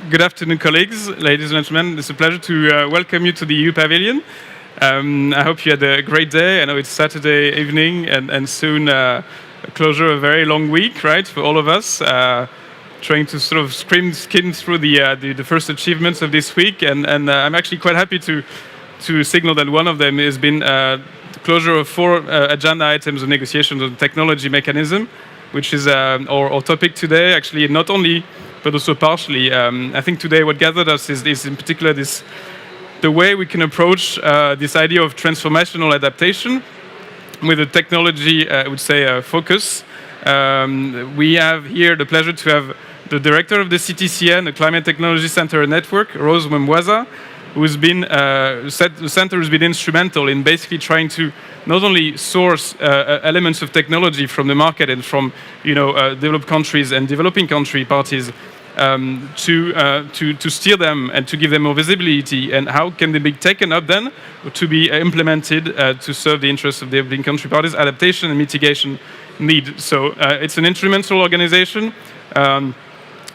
Good afternoon, colleagues, ladies and gentlemen. It's a pleasure to welcome you to the EU Pavilion. I hope you had a great day. I know it's Saturday evening and soon a closure of a very long week, right, for all of us. Trying to sort of skim through the first achievements of this week. And I'm actually quite happy to signal that one of them has been the closure of 4 agenda items of negotiations on the technology mechanism, which is our topic today, actually not only but also partially. I think today what gathered us is in particular the way we can approach this idea of transformational adaptation with a technology, I would say, focus. We have here the pleasure to have the director of the CTCN, the Climate Technology Center Network, Rose Mwemwaza, who's been the center has been instrumental in basically trying to not only source elements of technology from the market and from developed countries and developing country parties to steer them and to give them more visibility, and how can they be taken up then to be implemented to serve the interests of the developing country parties, adaptation and mitigation need. So it's an instrumental organization.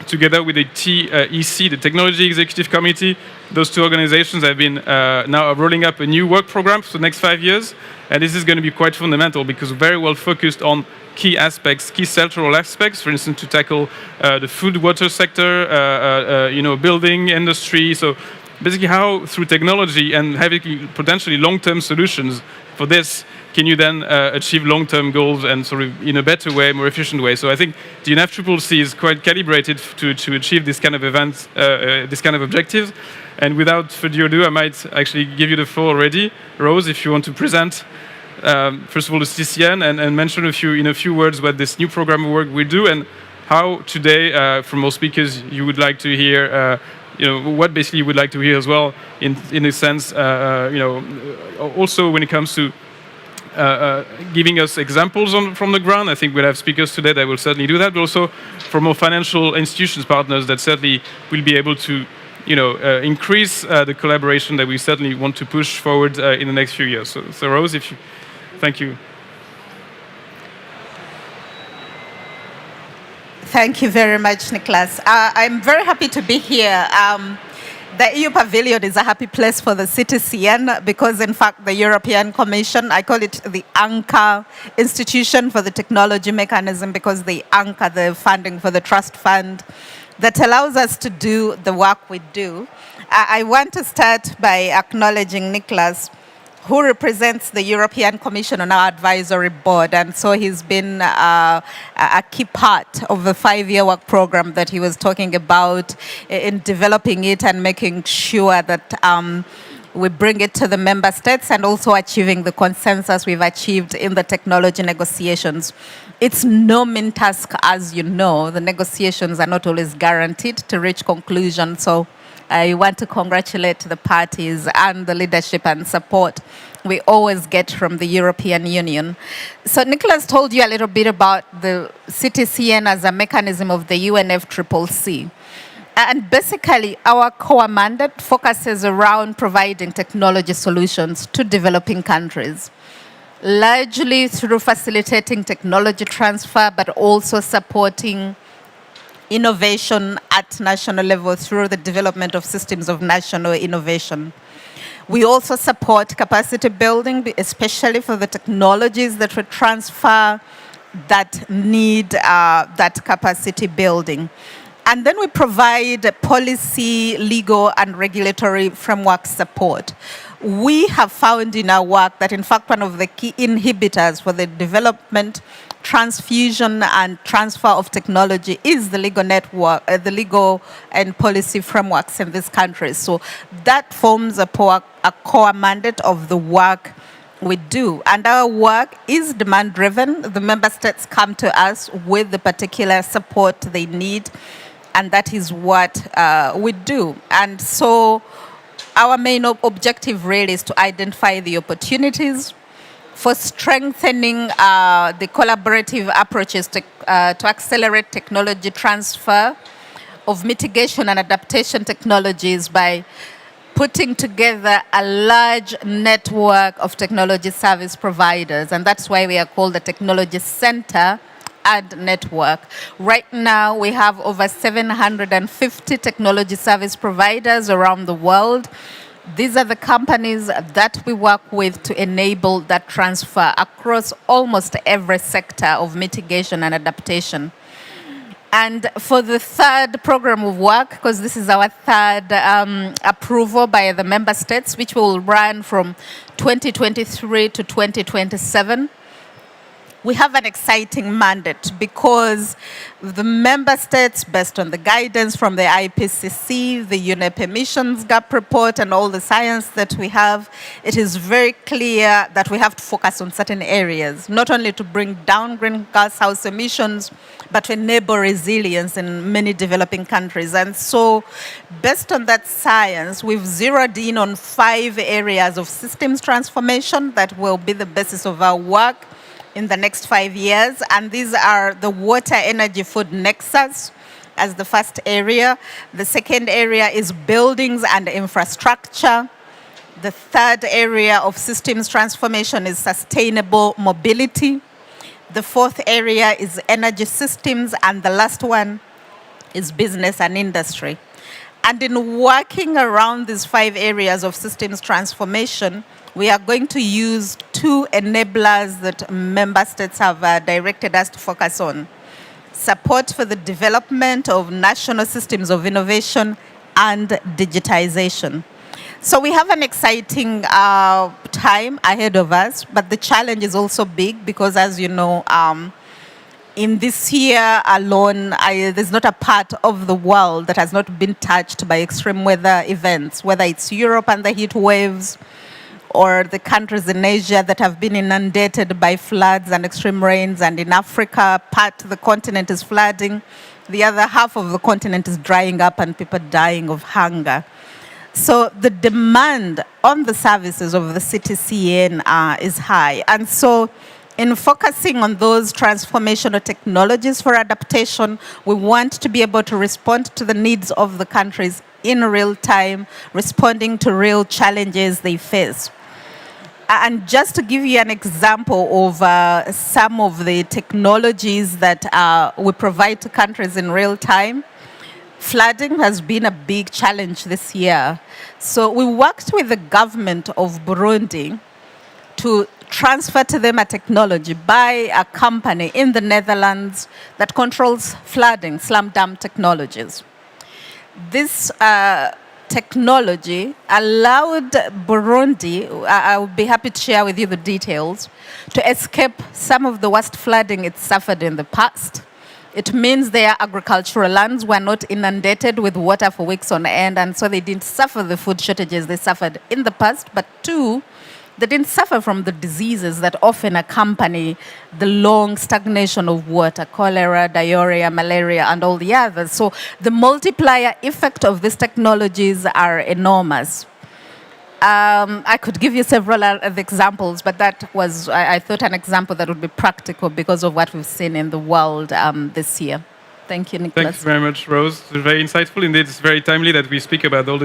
Together with the TEC, the Technology Executive Committee, those two organizations have been now rolling up a new work program for the next 5 years. And this is going to be quite fundamental because very well focused on key aspects, key sectoral aspects, for instance, to tackle the food, water sector, building industry. So basically how through technology and having potentially long-term solutions for this, can you then achieve long-term goals and sort of in a better way, more efficient way? So I think the UNFCCC is quite calibrated to achieve this kind of events, this kind of objectives. And without further ado, I might actually give you the floor already. Rose, if you want to present, first of all, the CTCN and mention in a few words what this new program of work will do and how today, from all speakers, you would like to hear what basically you would like to hear as well, in a sense, also when it comes to giving us examples from the ground. I think we'll have speakers today that will certainly do that, but also from our financial institutions partners that certainly will be able to increase the collaboration that we certainly want to push forward in the next few years. So Rose, thank you. Thank you very much, Nicholas. I'm very happy to be here. The EU Pavilion is a happy place for the CTCN because, in fact, the European Commission, I call it the anchor institution for the technology mechanism because they anchor the funding for the trust fund that allows us to do the work we do. I want to start by acknowledging Nicholas, who represents the European Commission on our advisory board. And so he's been a key part of the 5-year work program that he was talking about in developing it and making sure that we bring it to the member states and also achieving the consensus we've achieved in the technology negotiations. It's no mean task, as you know. The negotiations are not always guaranteed to reach conclusion. So I want to congratulate the parties and the leadership and support we always get from the European Union. So Nicholas told you a little bit about the CTCN as a mechanism of the UNFCCC. And basically, our core mandate focuses around providing technology solutions to developing countries, largely through facilitating technology transfer, but also supporting innovation at national level through the development of systems of national innovation. We also support capacity building, especially for the technologies that we transfer that need that capacity building. And then we provide policy, legal, and regulatory framework support. We have found in our work that, in fact, one of the key inhibitors for the development, transfusion, and transfer of technology is the legal network, the legal and policy frameworks in these countries. So that forms a core mandate of the work we do. And our work is demand-driven. The member states come to us with the particular support they need, and that is what we do. And so our main objective really is to identify the opportunities for strengthening the collaborative approaches to accelerate technology transfer of mitigation and adaptation technologies by putting together a large network of technology service providers. And that's why we are called the Technology Center and network. Right now, we have over 750 technology service providers around the world. These are the companies that we work with to enable that transfer across almost every sector of mitigation and adaptation. And for the third program of work, because this is our third approval by the member states, which will run from 2023 to 2027, we have an exciting mandate because the member states, based on the guidance from the IPCC, the UNEP emissions gap report, and all the science that we have, it is very clear that we have to focus on certain areas, not only to bring down greenhouse emissions, but to enable resilience in many developing countries. And so, based on that science, we've zeroed in on 5 areas of systems transformation that will be the basis of our work in the next 5 years. And these are the water, energy, food nexus as the first area. The second area is buildings and infrastructure. The third area of systems transformation is sustainable mobility. The fourth area is energy systems, and the last one is business and industry. And in working around these 5 areas of systems transformation, we are going to use 2 enablers that member states have directed us to focus on: support for the development of national systems of innovation and digitization. So we have an exciting time ahead of us, but the challenge is also big because, as you know, in this year alone, there's not a part of the world that has not been touched by extreme weather events, whether it's Europe and the heat waves, or the countries in Asia that have been inundated by floods and extreme rains, and in Africa, part of the continent is flooding, the other half of the continent is drying up and people dying of hunger. So the demand on the services of the CTCN is high. And so in focusing on those transformational technologies for adaptation, we want to be able to respond to the needs of the countries in real time, responding to real challenges they face. And just to give you an example of some of the technologies that we provide to countries in real time, flooding has been a big challenge this year. So we worked with the government of Burundi to transfer to them a technology by a company in the Netherlands that controls flooding, slam dam technologies. This technology allowed Burundi, I would be happy to share with you the details, to escape some of the worst flooding it suffered in the past. It means their agricultural lands were not inundated with water for weeks on end, and so they didn't suffer the food shortages they suffered in the past. But 2, they didn't suffer from the diseases that often accompany the long stagnation of water: cholera, diarrhea, malaria, and all the others. So the multiplier effect of these technologies are enormous. I could give you several other examples, but that was, I thought, an example that would be practical because of what we've seen in the world this year. Thank you, Nicholas. Thanks very much, Rose. It's very insightful. Indeed, it's very timely that we speak about all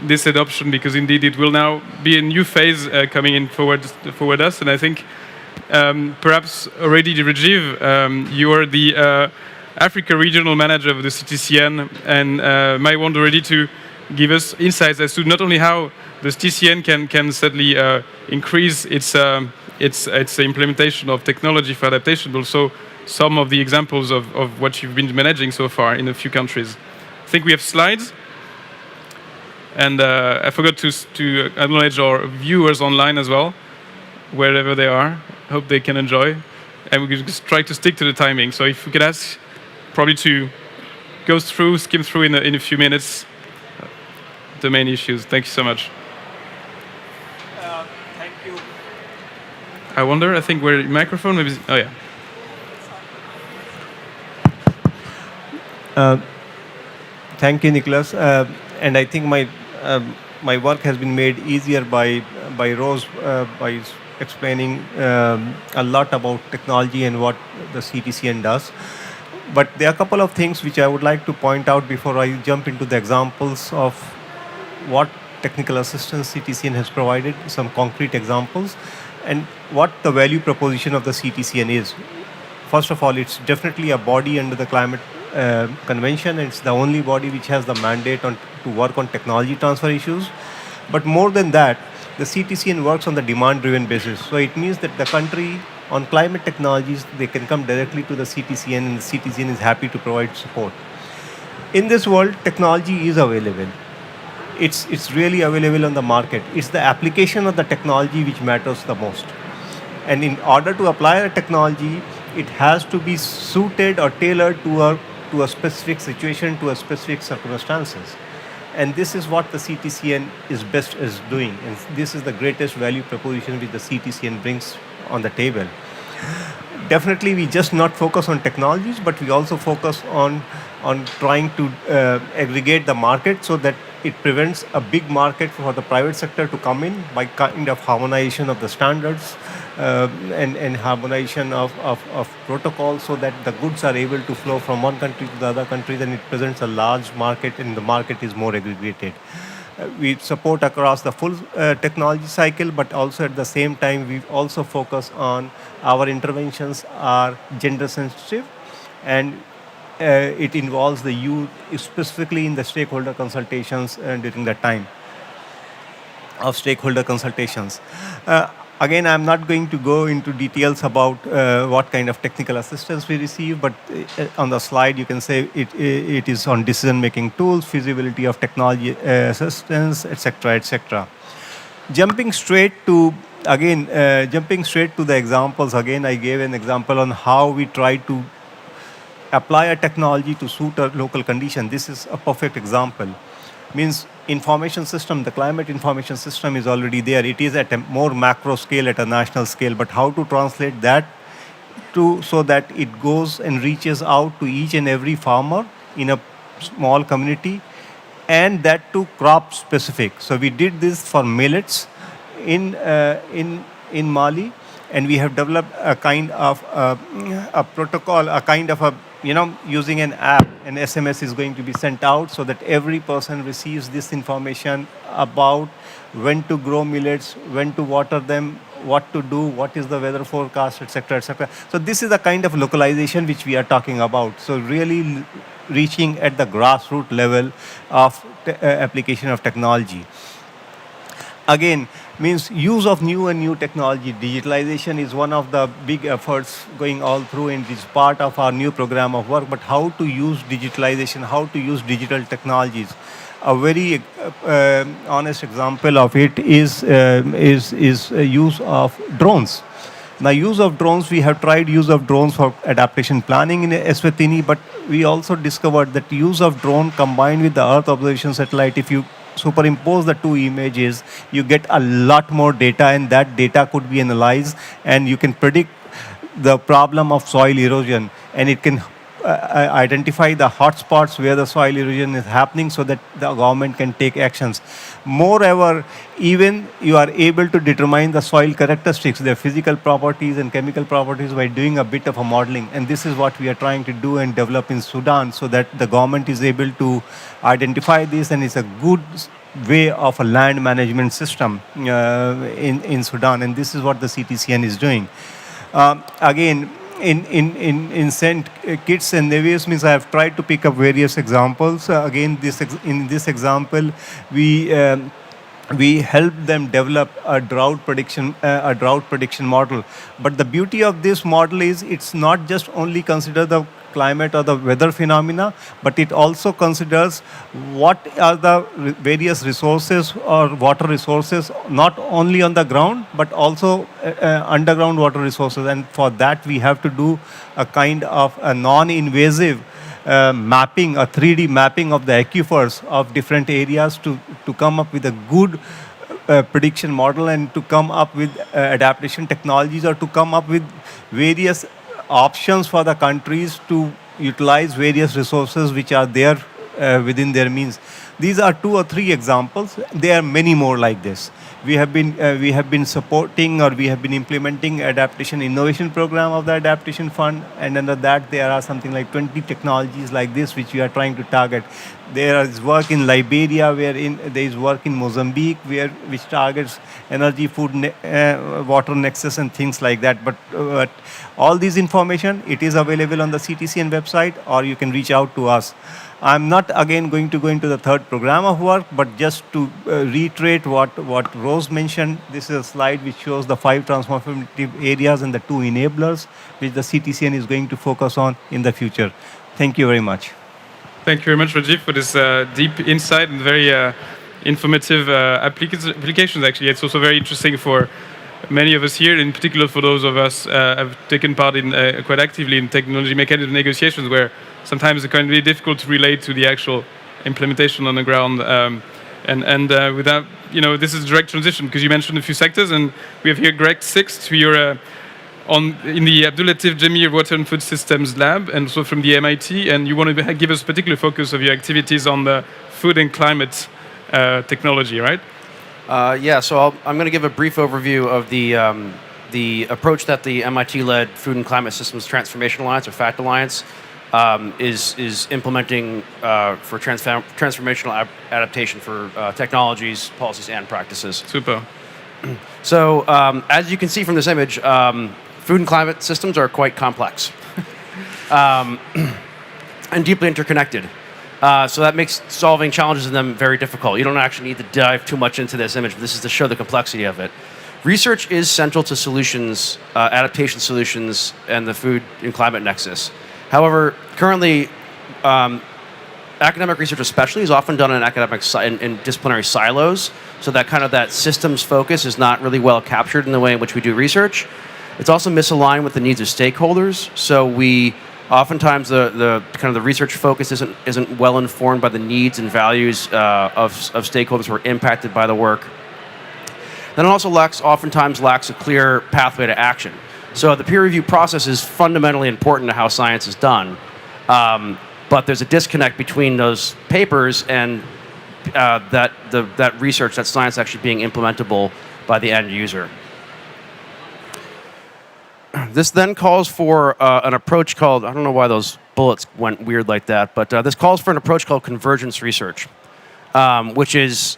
this adoption, because indeed it will now be a new phase coming in forward us. And I think perhaps already, Rajiv, you are the Africa Regional Manager of the CTCN, and might want already to give us insights as to not only how the CTCN can certainly increase its implementation of technology for adaptation, but also some of the examples of what you've been managing so far in a few countries. I think we have slides. And I forgot to acknowledge our viewers online as well, wherever they are. Hope they can enjoy. And we can just try to stick to the timing. So if we could ask probably to skim through in a few minutes the main issues. Thank you so much. Thank you. I wonder, I think where the microphone, maybe, oh yeah. Thank you, Nicholas. And I think my work has been made easier by Rose by explaining a lot about technology and what the CTCN does. But there are a couple of things which I would like to point out before I jump into the examples of what technical assistance CTCN has provided, some concrete examples, and what the value proposition of the CTCN is first of all, it's definitely a body under the climate convention. It's the only body which has the mandate to work on technology transfer issues. But more than that, the CTCN works on the demand-driven basis. So it means that the country on climate technologies, they can come directly to the CTCN, and the CTCN is happy to provide support. In this world, technology is available. It's really available on the market. It's the application of the technology which matters the most. And in order to apply a technology, it has to be suited or tailored to a specific situation, to a specific circumstances. And this is what the CTCN is doing. And this is the greatest value proposition which the CTCN brings on the table. Definitely, we just not focus on technologies, but we also focus on trying to aggregate the market so that it prevents a big market for the private sector to come in by kind of harmonization of the standards and harmonization of protocols, so that the goods are able to flow from one country to the other country. Then it presents a large market, and the market is more aggregated. We support across the full technology cycle, but also at the same time, we also focus on our interventions are gender sensitive, and it involves the youth, specifically in the stakeholder consultations during the time of stakeholder consultations. Again, I'm not going to go into details about what kind of technical assistance we receive, but on the slide you can say it is on decision-making tools, feasibility of technology assistance, etc., etc. Jumping straight to the examples. Again, I gave an example on how we try to apply a technology to suit a local condition. This is a perfect example. Means information system, the climate information system is already there. It is at a more macro scale, at a national scale, but how to translate that so that it goes and reaches out to each and every farmer in a small community, and that to crop specific. So we did this for millets in Mali, and we have developed a kind of a protocol, a kind of a, using an app. An SMS is going to be sent out so that every person receives this information about when to grow millets, when to water them, what to do, what is the weather forecast, etc., etc. So this is the kind of localization which we are talking about. So really reaching at the grassroots level of application of technology. Again, means use of new technology. Digitalization is one of the big efforts going all through, and it's part of our new program of work. But how to use digitalization, how to use digital technologies. A very honest example of it is use of drones. Now, use of drones, we have tried use of drones for adaptation planning in Eswatini, but we also discovered that use of drone combined with the Earth observation satellite, if you superimpose the two images, you get a lot more data, and that data could be analyzed, and you can predict the problem of soil erosion, and it can identify the hotspots where the soil erosion is happening so that the government can take actions. Moreover, even you are able to determine the soil characteristics, their physical properties and chemical properties, by doing a bit of a modeling. And this is what we are trying to do and develop in Sudan, so that the government is able to identify this, and it's a good way of a land management system in Sudan. And this is what the CTCN is doing. Again, in St. Kitts and Nevis, means I have tried to pick up various examples. Again, in this example, we help them develop a drought prediction model. But the beauty of this model is it's not just only consider the climate or the weather phenomena, but it also considers what are the various resources or water resources, not only on the ground, but also underground water resources. And for that, we have to do a kind of a non-invasive mapping, a 3D mapping of the aquifers of different areas to come up with a good prediction model, and to come up with adaptation technologies, or to come up with various options for the countries to utilize various resources which are there within their means. These are 2 or 3 examples. There are many more like this. We have been supporting, or we have been implementing adaptation innovation program of the adaptation fund, and under that there are something like 20 technologies like this which we are trying to target. There is work in Liberia, there is work in Mozambique, which targets energy, food, water nexus, and things like that. But all this information, it is available on the CTCN website, or you can reach out to us. I'm not again going to go into the third program of work, but just to reiterate what Rose mentioned, this is a slide which shows the 5 transformative areas and the 2 enablers which the CTCN is going to focus on in the future. Thank you very much. Thank you very much, Rajiv, for this deep insight and very informative applications, actually. It's also very interesting for many of us here, in particular for those of us have taken part in quite actively in technology mechanism negotiations, where sometimes it can be difficult to relate to the actual implementation on the ground. Without, this is a direct transition, because you mentioned a few sectors, and we have here Greg Sixth, who you're in the Abdulatif Jamir Water and Food Systems Lab, and also from the MIT, and you want to give us a particular focus of your activities on the food and climate technology, right? Yeah, so I'm going to give a brief overview of the approach that the MIT-led Food and Climate Systems Transformation Alliance, or FACT Alliance, is implementing for transformational adaptation for technologies, policies, and practices. Super. So as you can see from this image, food and climate systems are quite complex and deeply interconnected. So that makes solving challenges in them very difficult. You don't actually need to dive too much into this image, but this is to show the complexity of it. Research is central to solutions, adaptation solutions, and the food and climate nexus. However, currently, academic research especially is often done in disciplinary silos, so that systems focus is not really well captured in the way in which we do research. It's also misaligned with the needs of stakeholders, so oftentimes the research focus isn't well informed by the needs and values of stakeholders who are impacted by the work. Then it also oftentimes lacks a clear pathway to action. So the peer review process is fundamentally important to how science is done, but there's a disconnect between those papers and that research, that science actually being implementable by the end user. This then calls for an approach called, I don't know why those bullets went weird like that, but this calls for an approach called convergence research, which is,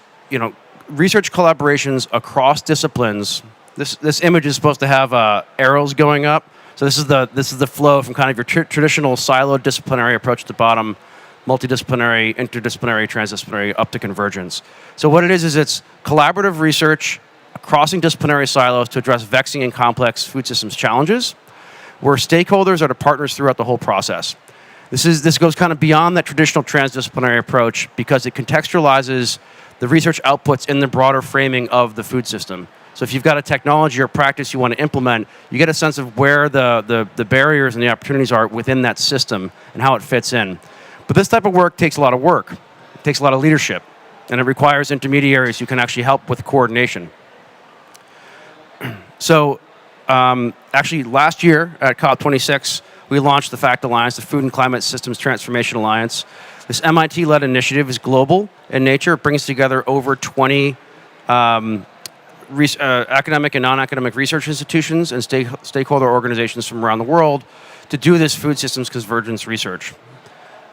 research collaborations across disciplines. This image is supposed to have arrows going up. So this is the flow from kind of your traditional siloed disciplinary approach at the bottom, multidisciplinary, interdisciplinary, transdisciplinary, up to convergence. So what it is it's collaborative research crossing disciplinary silos to address vexing and complex food systems challenges, where stakeholders are the partners throughout the whole process. This goes kind of beyond that traditional transdisciplinary approach because it contextualizes the research outputs in the broader framing of the food system. So if you've got a technology or practice you want to implement, you get a sense of where the barriers and the opportunities are within that system and how it fits in. But this type of work takes a lot of work. It takes a lot of leadership, and it requires intermediaries who can actually help with coordination. So actually last year at COP26, we launched the FACT Alliance, the Food and Climate Systems Transformation Alliance. This MIT-led initiative is global in nature. It brings together over 20 academic and non-academic research institutions and stakeholder organizations from around the world to do this food systems convergence research.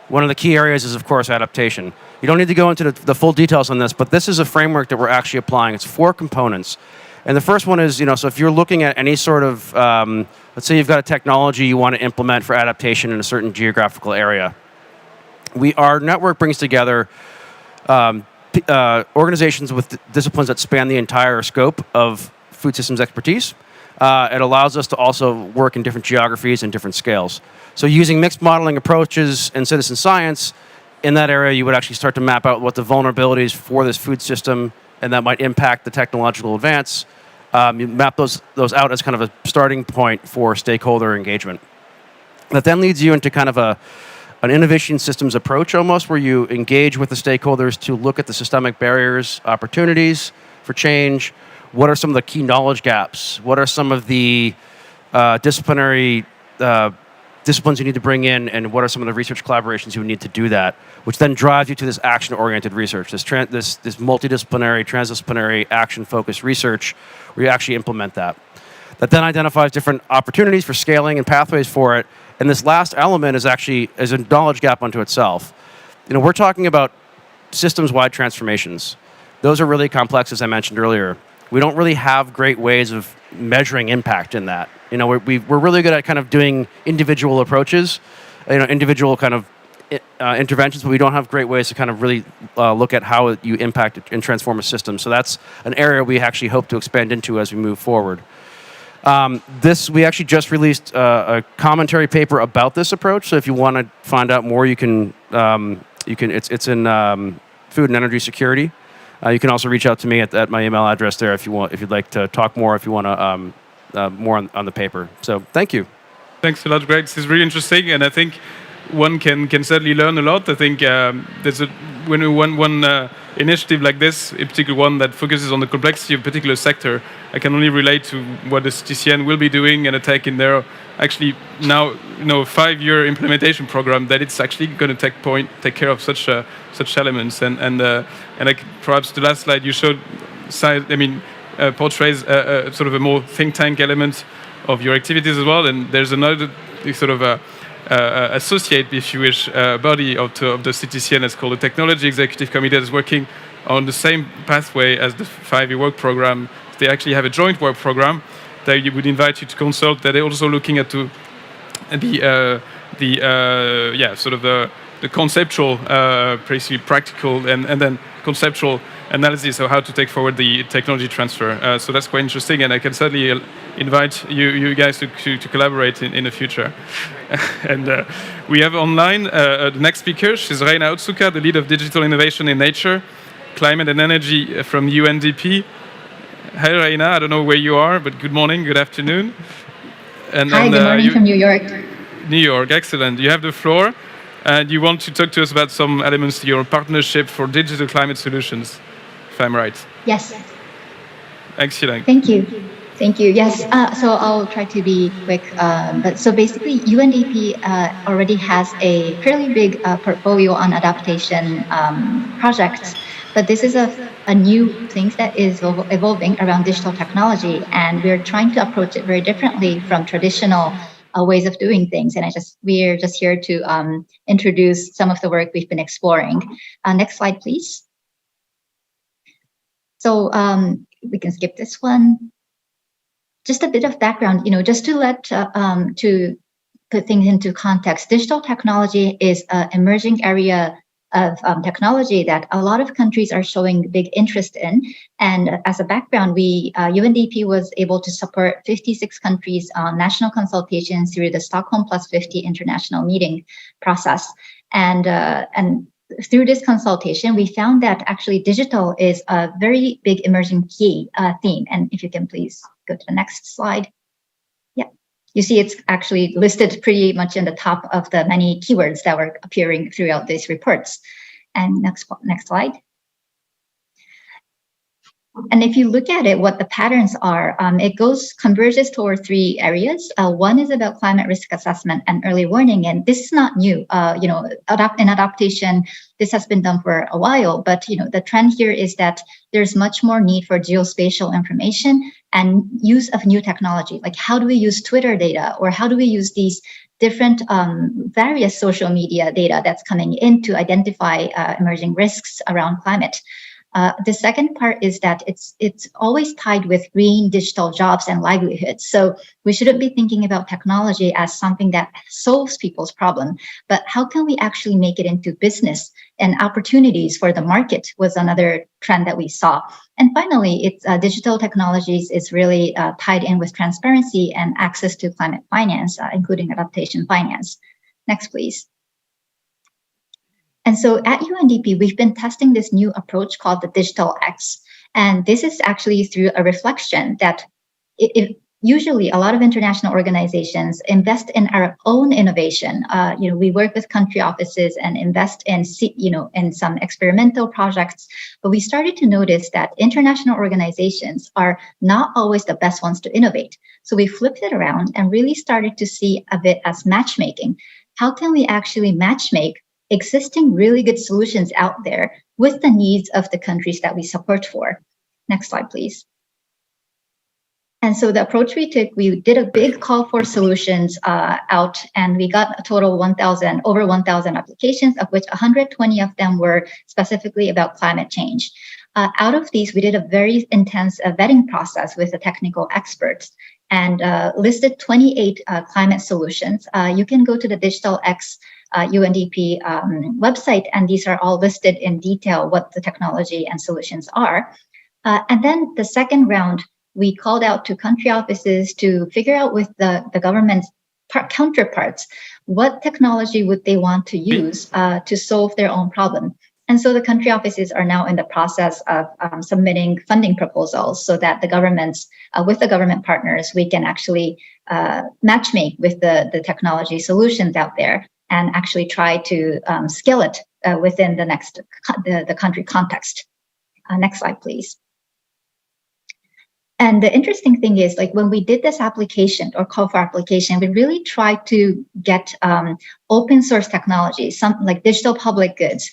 One of the key areas is, of course, adaptation. You don't need to go into the full details on this, but this is a framework that we're actually applying. It's 4 components. And the first one is, so if you're looking at any sort of, let's say you've got a technology you want to implement for adaptation in a certain geographical area. Our network brings together organizations with disciplines that span the entire scope of food systems expertise. It allows us to also work in different geographies and different scales. So using mixed modeling approaches and citizen science, in that area you would actually start to map out what the vulnerabilities for this food system and that might impact the technological advance. You map those out as kind of a starting point for stakeholder engagement. That then leads you into kind of an innovation systems approach almost, where you engage with the stakeholders to look at the systemic barriers, opportunities for change. What are some of the key knowledge gaps? What are some of the disciplinary disciplines you need to bring in, and what are some of the research collaborations you would need to do that, which then drives you to this action-oriented research, this multidisciplinary, transdisciplinary, action-focused research where you actually implement that. That then identifies different opportunities for scaling and pathways for it. And this last element is a knowledge gap unto itself. We're talking about systems-wide transformations. Those are really complex, as I mentioned earlier. We don't really have great ways of measuring impact in that. We're really good at kind of doing individual approaches, individual kind of interventions, but we don't have great ways to kind of really look at how you impact and transform a system. So that's an area we actually hope to expand into as we move forward. We actually just released a commentary paper about this approach. So if you want to find out more, you can. It's in Food and Energy Security. You can also reach out to me at my email address there if you'd like to talk more, if you want to more on the paper. So thank you. Thanks a lot, Greg. This is really interesting, and I think one can certainly learn a lot. I think there's one initiative like this, in particular one that focuses on the complexity of a particular sector. I can only relate to what the CTCN will be doing and take in their actually now 5-year implementation program, that it's actually going to take care of such elements. And like perhaps the last slide you showed, portrays sort of a more think tank element of your activities as well. And there's another sort of associate, if you wish, body of the CTCN that's called the Technology Executive Committee, that is working on the same pathway as the 5-year work program. They actually have a joint work program that you would invite you to consult. That they're also looking at the conceptual, basically practical, and then conceptual analysis of how to take forward the technology transfer. So that's quite interesting, and I can certainly invite you guys to collaborate in the future. And we have online the next speaker. She's Reina Otsuka, the lead of digital innovation in nature, climate and energy from UNDP. Hi, Reina. I don't know where you are, but good morning, good afternoon. Hi, good morning from New York. New York, excellent. You have the floor, and you want to talk to us about some elements to your partnership for digital climate solutions, if I'm right. Yes. Excellent. Thank you. Yes, so I'll try to be quick. But so basically, UNDP already has a fairly big portfolio on adaptation projects. But this is a new thing that is evolving around digital technology, and we're trying to approach it very differently from traditional ways of doing things. And we're just here to introduce some of the work we've been exploring. Next slide, please. So we can skip this one. Just a bit of background, just to put things into context. Digital technology is an emerging area of technology that a lot of countries are showing big interest in. And as a background, UNDP was able to support 56 countries on national consultations through the Stockholm Plus 50 international meeting process. And through this consultation, we found that actually digital is a very big emerging key theme. And if you can please go to the next slide. Yeah, you see it's actually listed pretty much in the top of the many keywords that were appearing throughout these reports. And next slide. And if you look at it, what the patterns are, it converges toward 3 areas. One is about climate risk assessment and early warning, and this is not new. In adaptation, this has been done for a while, but the trend here is that there's much more need for geospatial information and use of new technology. Like, how do we use Twitter data, or how do we use these different various social media data that's coming in to identify emerging risks around climate? The second part is that it's always tied with green digital jobs and livelihoods. So we shouldn't be thinking about technology as something that solves people's problem, but how can we actually make it into business and opportunities for the market was another trend that we saw. And finally, digital technologies is really tied in with transparency and access to climate finance, including adaptation finance. Next, please. And so at UNDP, we've been testing this new approach called the Digital X. And this is actually through a reflection that usually a lot of international organizations invest in our own innovation. We work with country offices and invest in, in some experimental projects. But we started to notice that international organizations are not always the best ones to innovate. So we flipped it around and really started to see a bit as matchmaking. How can we actually matchmake existing really good solutions out there with the needs of the countries that we support for? Next slide, please. And so the approach we took, we did a big call for solutions out, and we got a total over 1,000 applications, of which 120 of them were specifically about climate change. Out of these, we did a very intense vetting process with the technical experts and listed 28 climate solutions. You can go to the Digital X UNDP website, and these are all listed in detail what the technology and solutions are. And then the second round, we called out to country offices to figure out with the government's counterparts, what technology would they want to use to solve their own problem. And so the country offices are now in the process of submitting funding proposals so that the governments, with the government partners, we can actually matchmake with the technology solutions out there and actually try to scale it within the country context. Next slide, please. And the interesting thing is, like when we did this application or call for application, we really tried to get open source technology, something like digital public goods,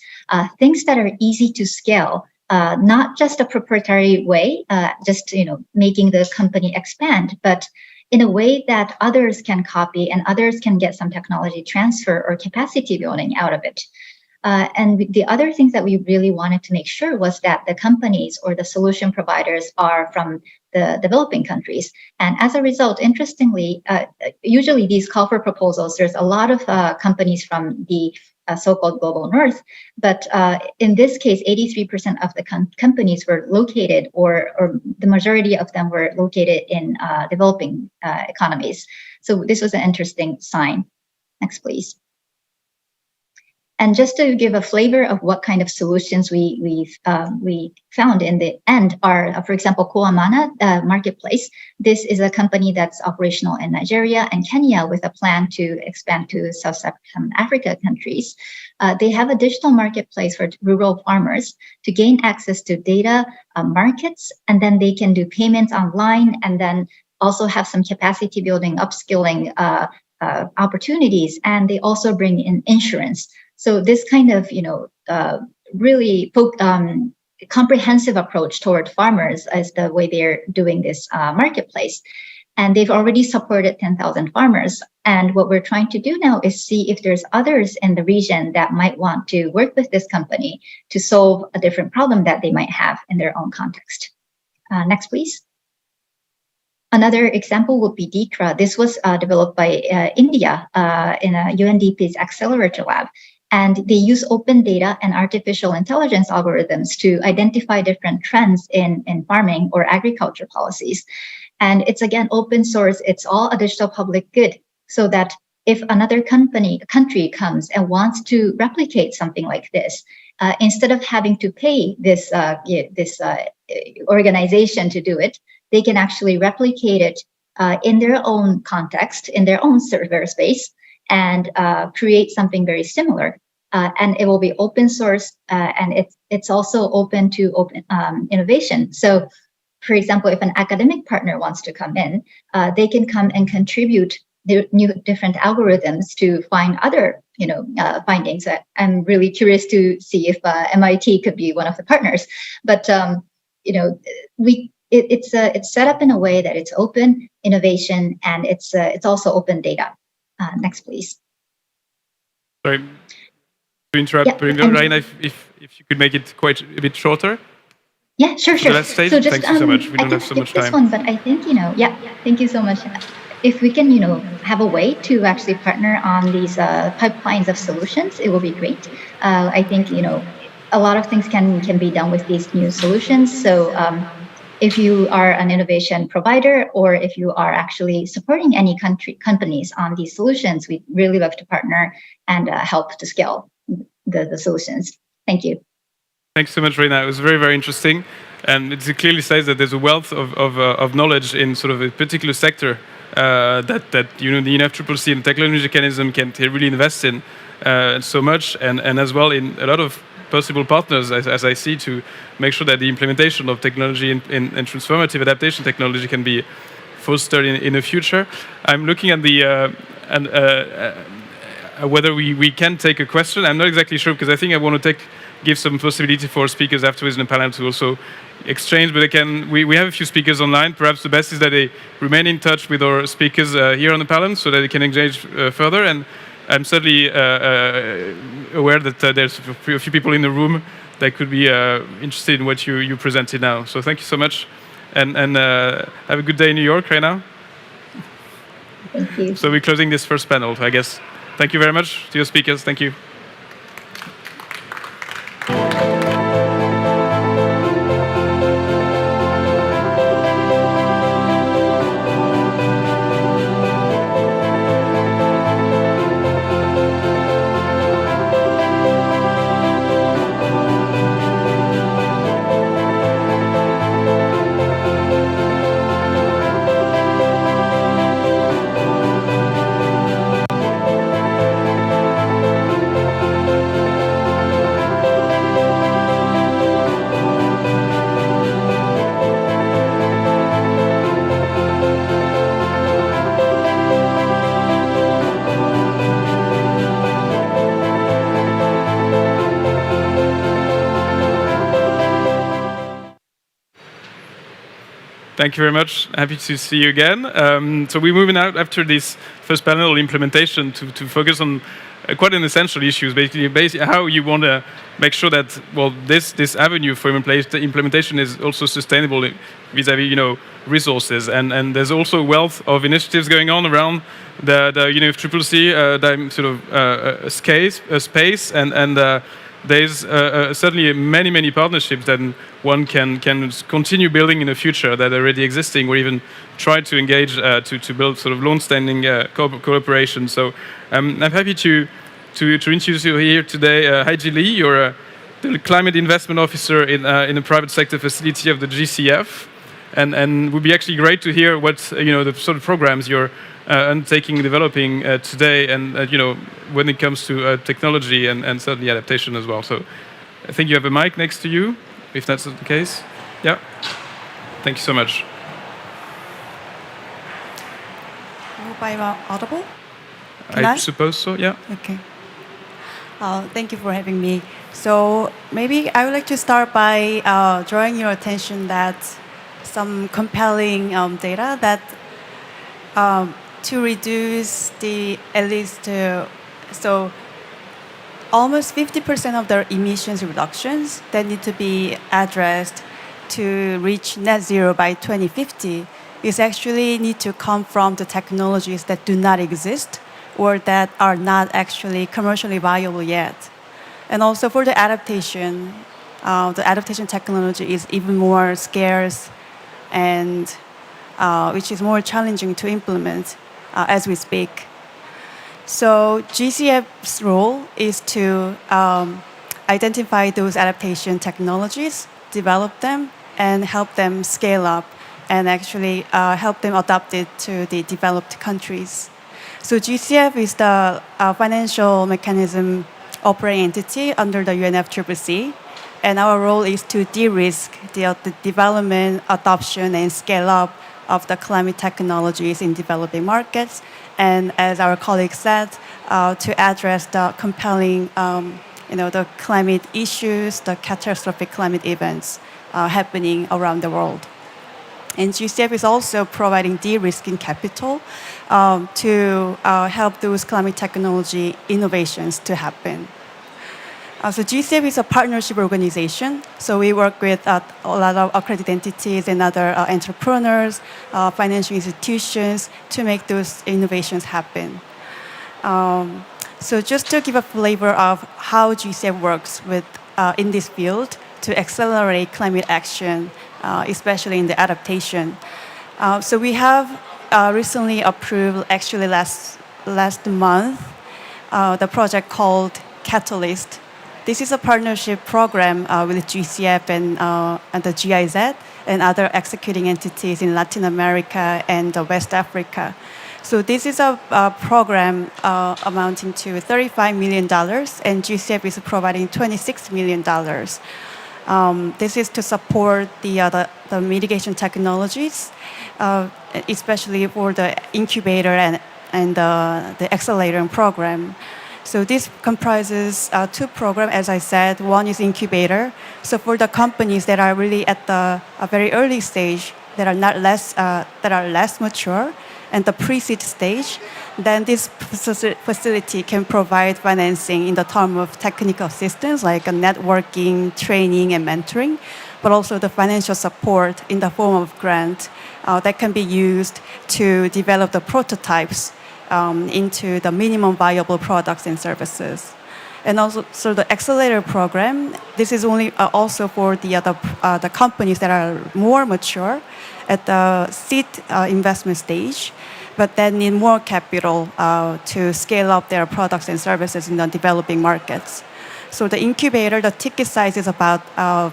things that are easy to scale, not just a proprietary way, just making the company expand, but in a way that others can copy and others can get some technology transfer or capacity building out of it. And the other things that we really wanted to make sure was that the companies or the solution providers are from the developing countries. And as a result, interestingly, usually these call for proposals, there's a lot of companies from the so-called global north. But in this case, 83% of the companies were located, or the majority of them were located in developing economies. So this was an interesting sign. Next, please. And just to give a flavor of what kind of solutions we found in the end are, for example, Koamana Marketplace. This is a company that's operational in Nigeria and Kenya with a plan to expand to Sub-Saharan Africa countries. They have a digital marketplace for rural farmers to gain access to data, markets, and then they can do payments online and then also have some capacity building, upskilling opportunities. And they also bring in insurance. So this kind of, really comprehensive approach toward farmers is the way they're doing this marketplace. And they've already supported 10,000 farmers. And what we're trying to do now is see if there's others in the region that might want to work with this company to solve a different problem that they might have in their own context. Next, please. Another example would be DICRA. This was developed by India in a UNDP's accelerator lab. And they use open data and artificial intelligence algorithms to identify different trends in farming or agriculture policies. And it's, again, open source. It's all a digital public good, so that if another country comes and wants to replicate something like this, instead of having to pay this organization to do it, they can actually replicate it in their own context, in their own server space, and create something very similar. And it will be open source, and it's also open to innovation. So, for example, if an academic partner wants to come in, they can come and contribute the new different algorithms to find other findings. I'm really curious to see if MIT could be one of the partners. But it's set up in a way that it's open innovation, and it's also open data. Next, please. Sorry to interrupt, Yeah, Raina, if you could make it quite a bit shorter. Yeah, sure. The last stage. So just, thank you so much. We don't have so much time. This one, but I think thank you so much. If we can, have a way to actually partner on these pipelines of solutions, it will be great. I think a lot of things can be done with these new solutions. So if you are an innovation provider, or if you are actually supporting any companies on these solutions, we'd really love to partner and help to scale the solutions. Thank you. Thanks so much, Reina. It was very, very interesting. And it clearly says that there's a wealth of knowledge in sort of a particular sector that you know the UNFCCC and technology mechanism can really invest in so much, and as well in a lot of possible partners, as I see, to make sure that the implementation of technology in transformative adaptation technology can be fostered in the future. I'm looking at the whether we can take a question. I'm not exactly sure because I think I want to give some possibility for speakers afterwards in the panel to also exchange. But we have a few speakers online. Perhaps the best is that they remain in touch with our speakers here on the panel so that they can engage further. And I'm certainly aware that there's a few people in the room that could be interested in what you presented now. So thank you so much, and have a good day in New York right now. Thank you. So we're closing this first panel, I guess. Thank you very much to your speakers. Thank you. Thank you very much. Happy to see you again. So we're moving out after this first panel implementation to focus on quite an essential issues, basically how you want to make sure that this avenue for implementation is also sustainable vis-a-vis resources, and there's also a wealth of initiatives going on around the UNFCCC sort of space and there's certainly many partnerships that one can continue building in the future that are already existing, or even try to engage to build sort of long-standing cooperation. So I'm happy to introduce you here today, Heiji Lee. You're the Climate Investment Officer in the private sector facility of the GCF, and it would be actually great to hear what the sort of programs you're undertaking, developing today, and when it comes to technology and certainly adaptation as well. So I think you have a mic next to you, if that's the case. Yeah. Thank you so much. I hope I'm audible. I suppose so, yeah. Okay. Thank you for having me. So maybe I would like to start by drawing your attention that some compelling data that to reduce so almost 50% of their emissions reductions that need to be addressed to reach net zero by 2050 is actually need to come from the technologies that do not exist or that are not actually commercially viable yet. And also for the adaptation technology is even more scarce and which is more challenging to implement as we speak. So GCF's role is to identify those adaptation technologies, develop them, and help them scale up, and actually help them adopt it to the developed countries. So GCF is the financial mechanism operating entity under the UNFCCC, and our role is to de-risk the development, adoption, and scale up of the climate technologies in developing markets, and as our colleague said, to address the compelling, the climate issues, the catastrophic climate events happening around the world. And GCF is also providing de-risking capital to help those climate technology innovations to happen. So GCF is a partnership organization. So we work with a lot of accredited entities and other entrepreneurs, financial institutions to make those innovations happen. So just to give a flavor of how GCF works in this field to accelerate climate action, especially in the adaptation. So we have recently approved, actually last month, the project called Catalyst. This is a partnership program with GCF and the GIZ and other executing entities in Latin America and West Africa. So this is a program amounting to $35 million, and GCF is providing $26 million. This is to support the mitigation technologies, especially for the incubator and the accelerator program. So this comprises two programs, as I said. One is incubator. So for the companies that are really at a very early stage, that are less mature, and the pre-seed stage, then this facility can provide financing in the term of technical assistance like networking, training, and mentoring, but also the financial support in the form of grant that can be used to develop the prototypes into the minimum viable products and services. And also, so the accelerator program, this is only also for the companies that are more mature at the seed investment stage, but then need more capital to scale up their products and services in the developing markets. So the incubator, the ticket size is about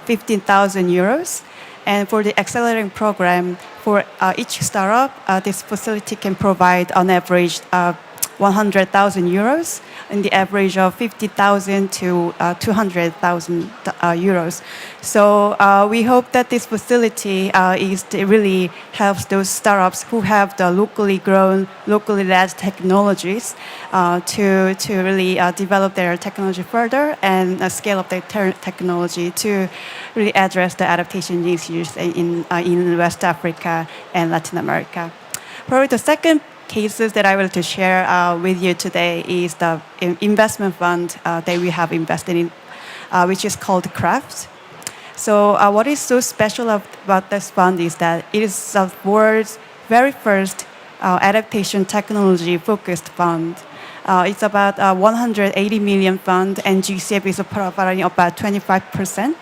15,000 euros. And for the accelerating program, for each startup, this facility can provide on average 100,000 euros, in the average of 50,000 to 200,000 euros. So we hope that this facility really helps those startups who have the locally grown, locally led technologies to really develop their technology further and scale up their technology to really address the adaptation issues in West Africa and Latin America. Probably the second cases that I want to share with you today is the investment fund that we have invested in, which is called CRAFT. So what is so special about this fund is that it is the world's very first adaptation technology-focused fund. It's about 180 million fund, and GCF is providing about 25%.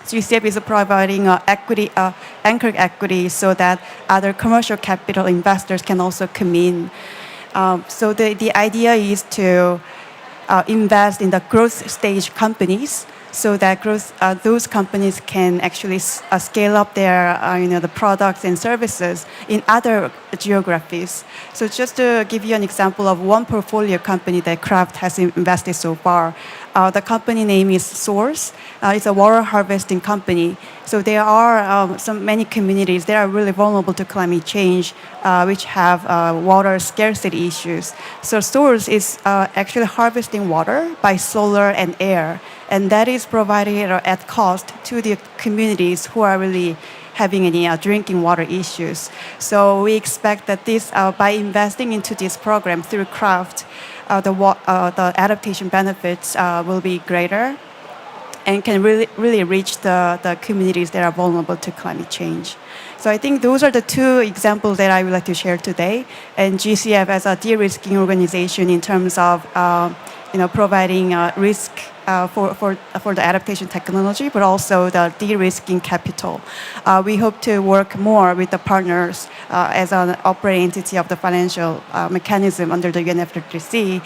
GCF is providing anchored equity so that other commercial capital investors can also come in. So the idea is to invest in the growth stage companies so that those companies can actually scale up their the products and services in other geographies. So just to give you an example of one portfolio company that Kraft has invested so far, the company name is Source. It's a water harvesting company. So there are many communities that are really vulnerable to climate change, which have water scarcity issues. So Source is actually harvesting water by solar and air, and that is provided at cost to the communities who are really having any drinking water issues. So we expect that this, by investing into this program through Kraft, the adaptation benefits will be greater and can really reach the communities that are vulnerable to climate change. So I think those are the two examples that I would like to share today. And GCF as a de-risking organization in terms of providing risk for the adaptation technology, but also the de-risking capital. We hope to work more with the partners as an operating entity of the financial mechanism under the UNFCCC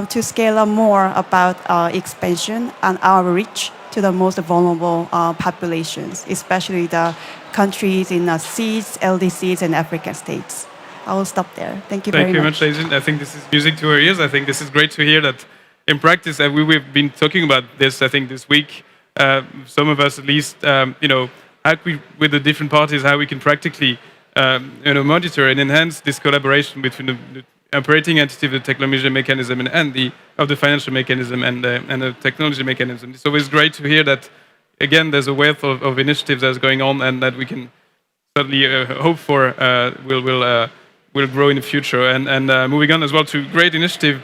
to scale up more about expansion and our reach to the most vulnerable populations, especially the countries in seeds, LDCs, and African states. I will stop there. Thank you very much. Thank you very much, Aisin. I think this is music to our ears. I think this is great to hear that in practice. We've been talking about this, I think, this week. Some of us, at least, how we, with the different parties, how we can practically, monitor and enhance this collaboration between the operating entity of the technology mechanism and the financial mechanism and the technology mechanism. It's always great to hear that. Again, there's a wealth of initiatives that's going on, and that we can certainly hope for will grow in the future. And moving on as well to great initiative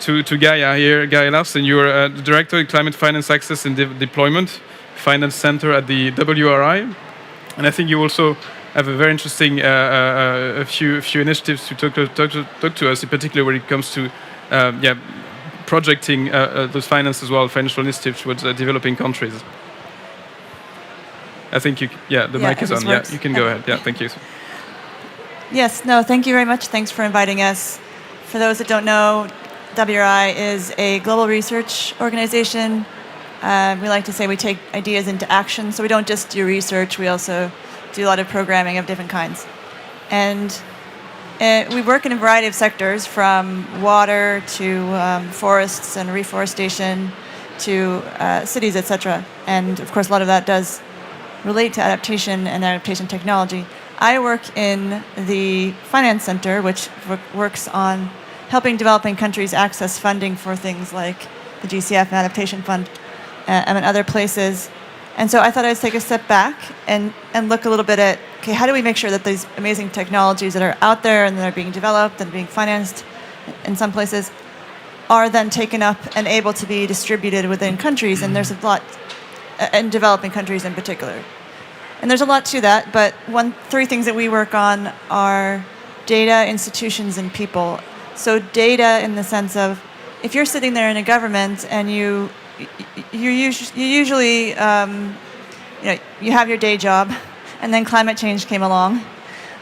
to Gaia here, Gaia Larsen. You're the Director of Climate Finance Access and Deployment Finance Center at the WRI. And I think you also have a very interesting a few initiatives to talk to us, in particular when it comes to projecting those finance as well, financial initiatives towards developing countries. I think the mic is on. Yeah, you can go ahead. Yeah, thank you. Yes, no, thank you very much. Thanks for inviting us. For those that don't know, WRI is a global research organization We like to say we take ideas into action, so we don't just do research, we also do a lot of programming of different kinds. And we work in a variety of sectors, from water to forests and reforestation to cities, etc. And of course, a lot of that does relate to adaptation and adaptation technology. I work in the Finance Center, which works on helping developing countries access funding for things like the GCF and Adaptation Fund and other places. And so I thought I'd take a step back and look a little bit at, okay, how do we make sure that these amazing technologies that are out there and that are being developed and being financed in some places are then taken up and able to be distributed within countries? And there's a lot, in developing countries in particular. And there's a lot to that, but three things that we work on are data, institutions, and people. So data in the sense of, if you're sitting there in a government and you usually, you have your day job, and then climate change came along,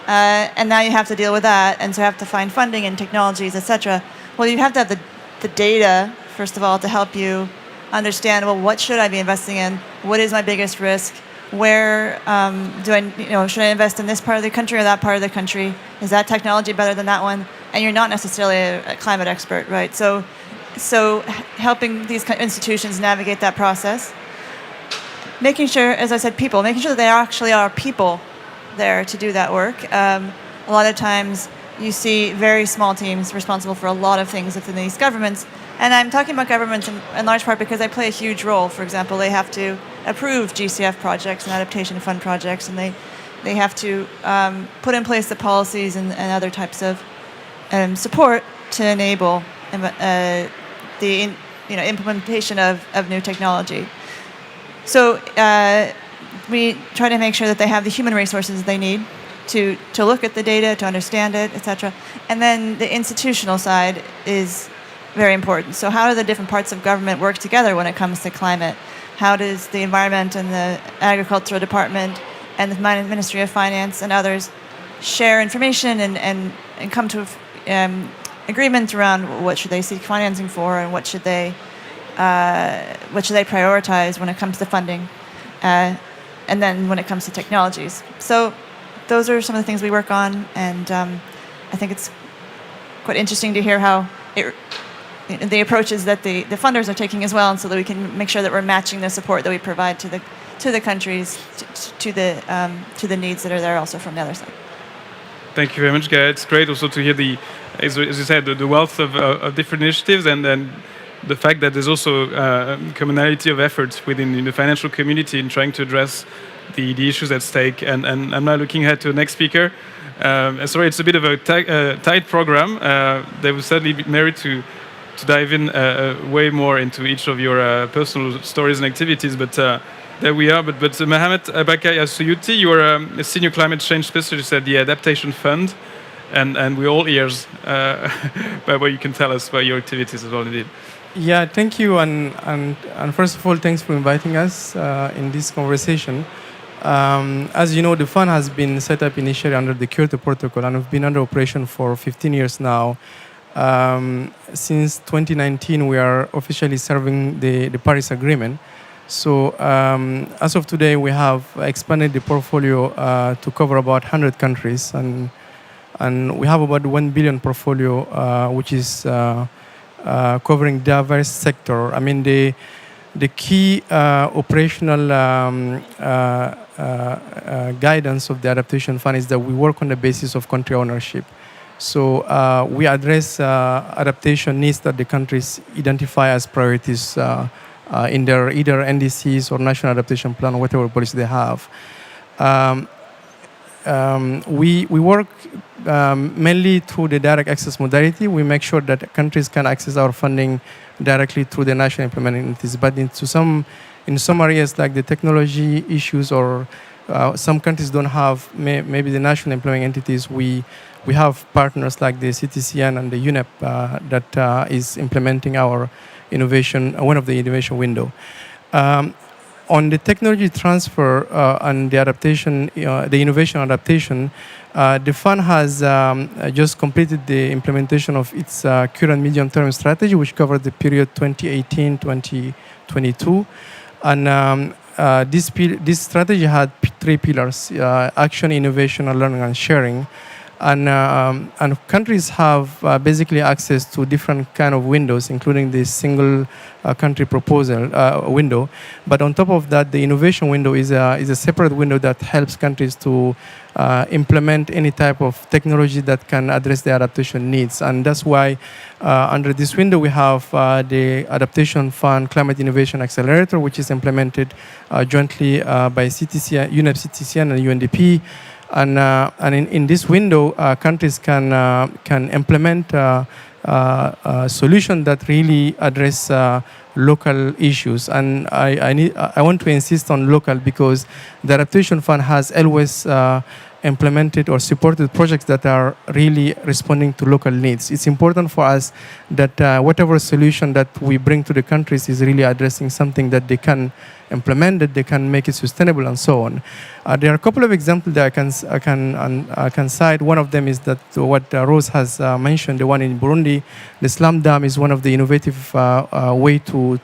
and now you have to deal with that, and so you have to find funding and technologies, etc. Well, you have to have the data, first of all, to help you understand, well, what should I be investing in? What is my biggest risk? Where should I invest in this part of the country or that part of the country? Is that technology better than that one? And you're not necessarily a climate expert, right? So helping these institutions navigate that process, making sure, as I said, making sure that there actually are people there to do that work. A lot of times you see very small teams responsible for a lot of things within these governments. And I'm talking about governments in large part because they play a huge role. For example, they have to approve GCF projects and adaptation fund projects, and they have to put in place the policies and other types of support to enable the implementation of new technology. So we try to make sure that they have the human resources they need to look at the data, to understand it, etc. And then the institutional side is very important. So how do the different parts of government work together when it comes to climate? How does the environment and the agricultural department and the Ministry of Finance and others share information and come to agreement around what should they seek financing for and what should they prioritize when it comes to funding, and then when it comes to technologies. So those are some of the things we work on, and I think it's quite interesting to hear how the approaches that the funders are taking as well, and so that we can make sure that we're matching the support that we provide to the countries to the needs that are there also from the other side. Thank you very much, Gaia. It's great also to hear as you said, the wealth of different initiatives, and then the fact that there's also commonality of efforts within the financial community in trying to address the issues at stake. And I'm now looking ahead to the next speaker. Sorry, it's a bit of a tight program. They will certainly be merit to dive in way more into each of your personal stories and activities, but there we are. But Mohamed Abakai Asuyuti, you are a senior climate change specialist at the Adaptation Fund, and we're all ears by what you can tell us about your activities as well, indeed. Yeah, thank you, and first of all, thanks for inviting us in this conversation. As you know, the fund has been set up initially under the Kyoto Protocol, and we've been under operation for 15 years now. Since 2019, we are officially serving the Paris Agreement. So as of today, we have expanded the portfolio to cover about 100 countries, and we have about 1 billion portfolio, which is covering diverse sector. I mean, the key operational guidance of the Adaptation Fund is that we work on the basis of country ownership. So we address adaptation needs that the countries identify as priorities in their either NDCs or national adaptation plan or whatever policy they have. We work mainly through the direct access modality. We make sure that countries can access our funding directly through the national implementing entities. But in some areas like the technology issues or some countries don't have maybe the national implementing entities, we have partners like the CTCN and the UNEP that is implementing our innovation, one of the innovation window. On the technology transfer and the adaptation, the innovation adaptation, The fund has just completed the implementation of its current medium-term strategy, which covered the period 2018-2022. And this strategy had three pillars: action, innovation, and learning and sharing. And countries have basically access to different kind of windows, including the single country proposal window. But on top of that, the innovation window is a separate window that helps countries to implement any type of technology that can address the adaptation needs. And that's why under this window we have the Adaptation Fund Climate Innovation Accelerator, which is implemented jointly by CTC, UNEP, CTCN, and UNDP. And in this window, countries can implement a solution that really address local issues. And I want to insist on local, because the Adaptation Fund has always implemented or supported projects that are really responding to local needs. It's important for us that whatever solution that we bring to the countries is really addressing something that they can implement, that they can make it sustainable, and so on. There are a couple of examples that I can cite. One of them is that what Rose has mentioned, the one in Burundi. The slum dam is one of the innovative way to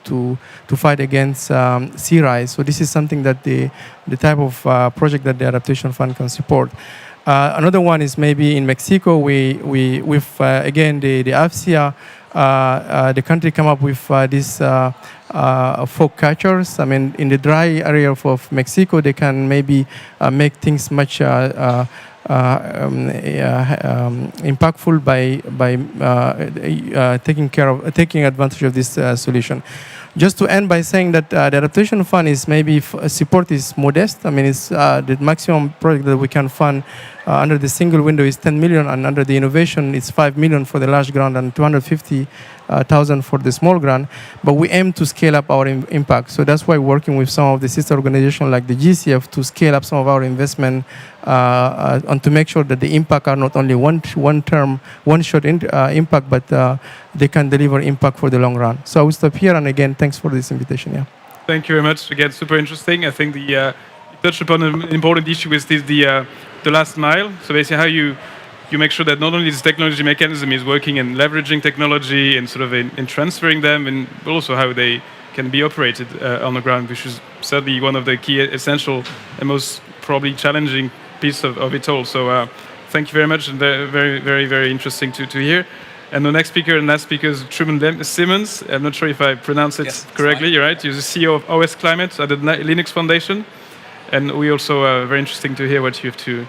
fight against sea rise. So this is something that the type of project that the Adaptation Fund can support. Another one is maybe in Mexico. With again the AFCIA, the country come up with this folk catchers. I mean, in the dry area of Mexico, they can maybe make things much impactful by taking advantage of this solution. Just to end by saying that the Adaptation Fund is maybe support is modest. I mean, it's the maximum project that we can fund under the single window is 10 million, and under the innovation it's 5 million for the large grant and 250,000 for the small grant. But we aim to scale up our impact. So that's why we're working with some of the sister organizations like the GCF to scale up some of our investment and to make sure that the impact are not only one-shot impact, but they can deliver impact for the long run. So I will stop here, and again, thanks for this invitation. Yeah. Thank you very much. Again, super interesting. I think you touched upon an important issue with the last mile. So basically, how you make sure that not only this technology mechanism is working and leveraging technology and sort of in transferring them, but also how they can be operated on the ground, which is certainly one of the key, essential, and most probably challenging piece of it all. So thank you very much, and very, very, very interesting to hear. And the next speaker and last speaker is Truman Simmons. I'm not sure if I pronounce it correctly. You're right. He's the CEO of OS Climate at the Linux Foundation. And we also very interesting to hear what you have to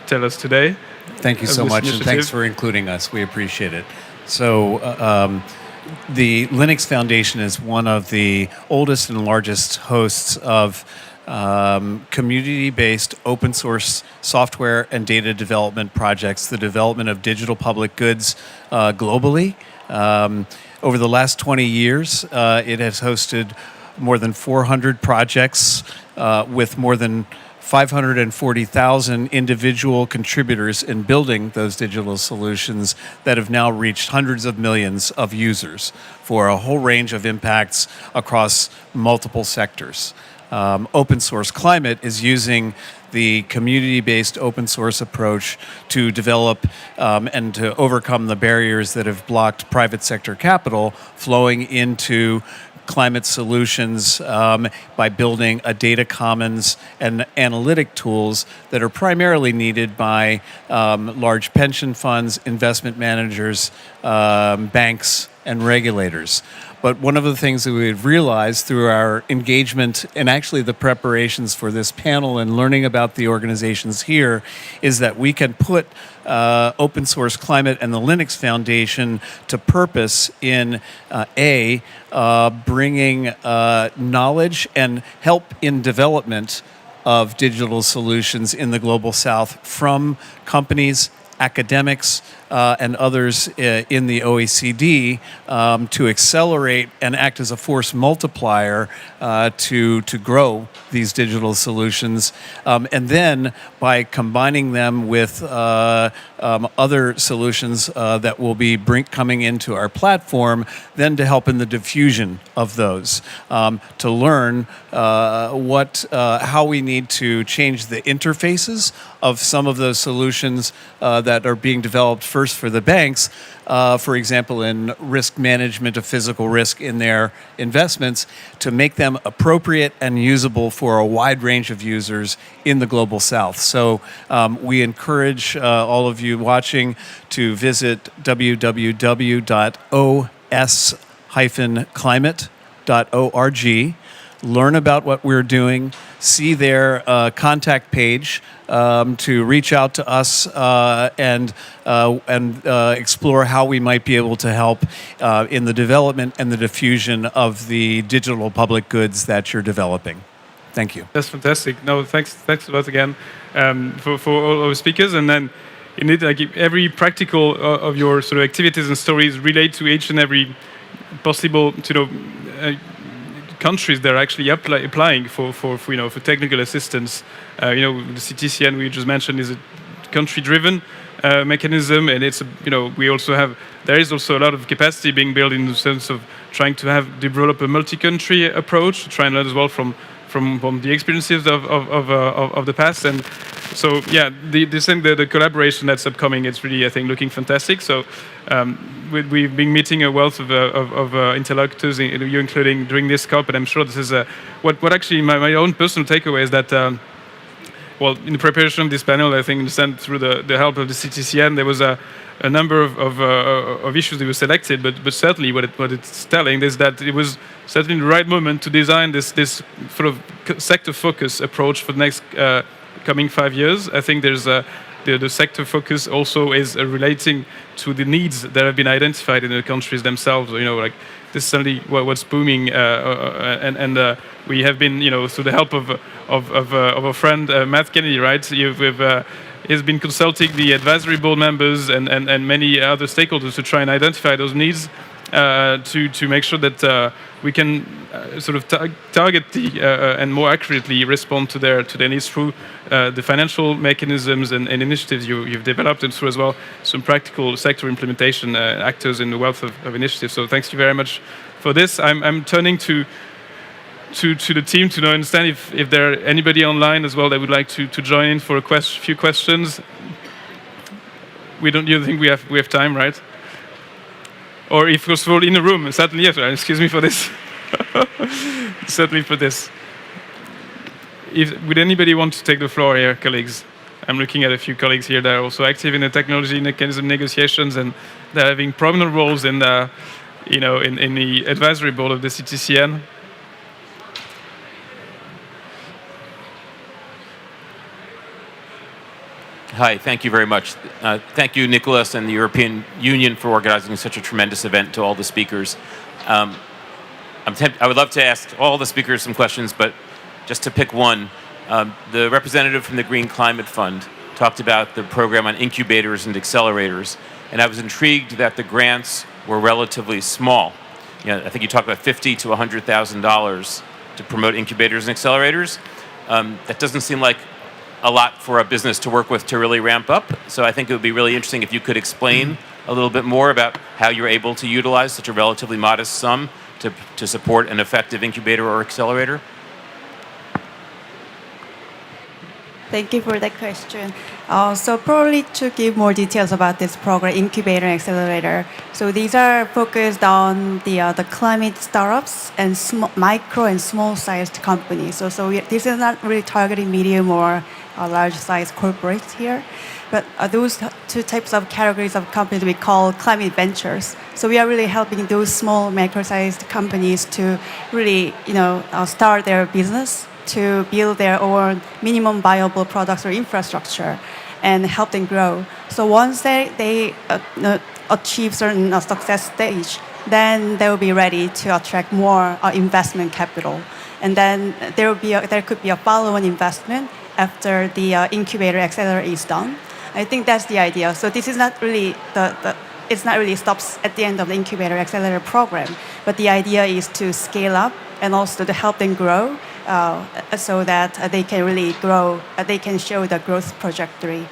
tell us today. Thank you so much, and thanks for including us. We appreciate it. So the Linux Foundation is one of the oldest and largest hosts of community-based open source software and data development projects, the development of digital public goods globally. Over the last 20 years, it has hosted more than 400 projects with more than 540,000 individual contributors in building those digital solutions that have now reached hundreds of millions of users for a whole range of impacts across multiple sectors. Open Source Climate is using the community-based open source approach to develop and to overcome the barriers that have blocked private sector capital flowing into climate solutions by building a data commons and analytic tools that are primarily needed by large pension funds, investment managers, banks, and regulators. But one of the things that we've realized through our engagement and actually the preparations for this panel and learning about the organizations here is that we can put Open Source Climate and the Linux Foundation to purpose in bringing knowledge and help in development of digital solutions in the Global South from companies, academics, and others in the OECD to accelerate and act as a force multiplier to grow these digital solutions. And then by combining them with other solutions that will be coming into our platform, then to help in the diffusion of those, to learn how we need to change the interfaces of some of those solutions that are being developed first for the banks, for example, in risk management of physical risk in their investments, to make them appropriate and usable for a wide range of users in the global south. So we encourage all of you watching to visit www.os-climate.org, learn about what we're doing, see their contact page to reach out to us and explore how we might be able to help in the development and the diffusion of the digital public goods that you're developing. Thank you. That's fantastic. No, thanks a lot again for all our speakers. And then, indeed, like every practical of your sort of activities and stories relate to each and every possible, countries that are actually applying for technical assistance. The CTCN we just mentioned is a country-driven mechanism, and it's there is also a lot of capacity being built in the sense of trying to develop a multi-country approach, to try and learn as well from the experiences of the past. And so the collaboration that's upcoming, it's really, I think, looking fantastic. So we've been meeting a wealth of interlocutors, you including during this COP, and I'm sure this is what actually my own personal takeaway is that in the preparation of this panel, I think through the help of the CTCN, there was a number of issues that were selected, but certainly what it's telling is that it was certainly the right moment to design this sort of sector focus approach for the next coming 5 years. I think there's the sector focus also is relating to the needs that have been identified in the countries themselves. Like this is certainly what's booming, and we have been, through the help of a friend, Matt Kennedy, right? He's been consulting the advisory board members and many other stakeholders to try and identify those needs to make sure that we can sort of target and more accurately respond to their needs through the financial mechanisms and initiatives you've developed, and through as well some practical sector implementation actors in the wealth of initiatives. So thank you very much for this. I'm turning to the team to understand if there are anybody online as well that would like to join in for a few questions. You think we have time, right? Or if possible in the room, certainly yes. Excuse me for this. Certainly for this. Would anybody want to take the floor here, colleagues? I'm looking at a few colleagues here that are also active in the technology mechanism negotiations, and they're having prominent roles in the advisory board of the CTCN. Hi, thank you very much. Thank you, Nicholas, and the European Union for organizing such a tremendous event, to all the speakers. I would love to ask all the speakers some questions, but just to pick one, the representative from the Green Climate Fund talked about the program on incubators and accelerators, and I was intrigued that the grants were relatively small. I think you talked about $50,000 to $100,000 to promote incubators and accelerators. That doesn't seem like a lot for a business to work with to really ramp up. So I think it would be really interesting if you could explain a little bit more about how you're able to utilize such a relatively modest sum to support an effective incubator or accelerator. Thank you for that question. So probably to give more details about this program, incubator and accelerator. So these are focused on the climate startups and micro and small-sized companies. So this is not really targeting medium or large-sized corporates here, but those two types of categories of companies we call climate ventures. So we are really helping those small, micro-sized companies to really, start their business, to build their own minimum viable products or infrastructure and help them grow. So once they achieve certain success stage, then they will be ready to attract more investment capital. And then there could be a follow-on investment after the incubator accelerator is done. I think that's the idea. So this is not really it's not really stops at the end of the incubator accelerator program, but the idea is to scale up and also to help them grow so that they can really grow, they can show the growth trajectory.